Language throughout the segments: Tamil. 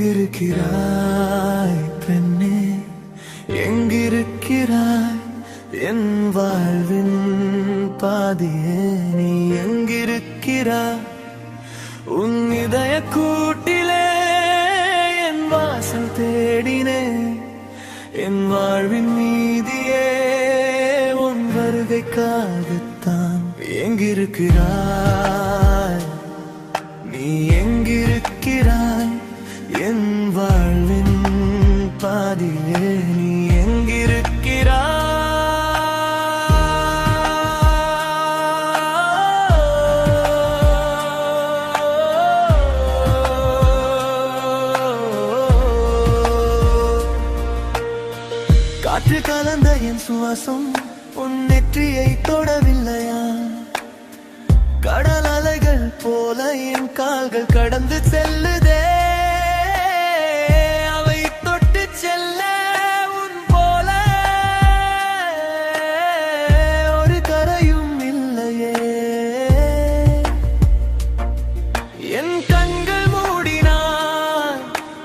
எங்கிருக்கிறாய் பெண்ணே, எங்கிருக்கிறாய் என் வாழ்வின் பாதியே? நீ எங்கிருக்கிறாய்? உன் இதய கூட்டிலே என் வாசல் தேடினேன். என் வாழ்வின் மீதியே உன் வருகைக்காகத்தான். எங்கிருக்கிறாய்? நீ எங்கிருக்கிறாய் என் வாழ்வின் பாதியே? நீ எங்கிருக்கிறாய்? காற்று கலந்த என் சுவாசம் உன் நெற்றியை தொடவில்லையா? கடல் அலைகள் போல என் கால்கள் கடந்து செல்லுதே. அவை தொட்டு செல்ல உன் போல ஒரு கரையும் இல்லையே. என் கண்கள் மூடினான்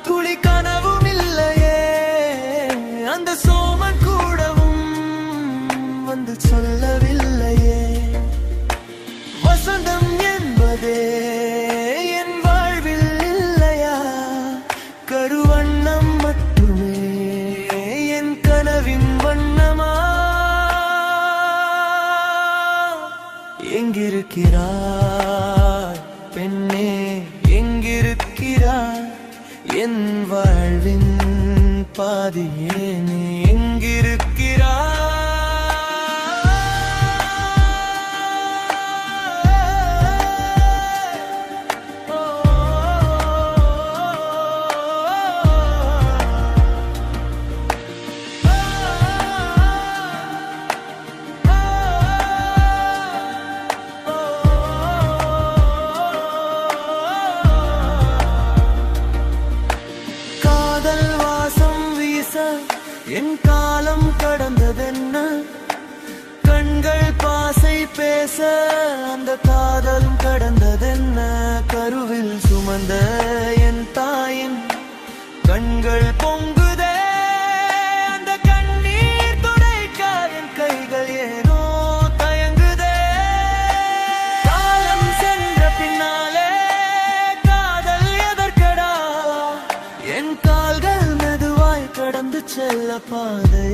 துளி கனவும் இல்லையே. அந்த சோமன் கூடவும் வந்து சொல்லவில்லையே. வசந்தம் என்பதே என் வாழ்வில் இல்லையா? கருவண்ணம் மட்டுமே என் கனவின் வண்ணமா? எங்கிருக்கிறாய் பெண்ணே, எங்கிருக்கிறாய் என் வாழ்வின் பாதியே? நீ எங்கிருக்கிறாய்? என் காலம் கடந்ததென்ன? கண்கள் பாசை பேச அந்த காதலும் கடந்ததென்ன? கருவில் சுமந்த என் தாயின் கண்கள் பொங்குதே. அந்த கண்ணீர் துடைக்க என் கைகள் ஏனோ தயங்குதே. காலம் சென்ற பின்னாலே காதல் எதற்கடா? என் கால்கள் மெதுவாய் கடந்து செல்ல பாதை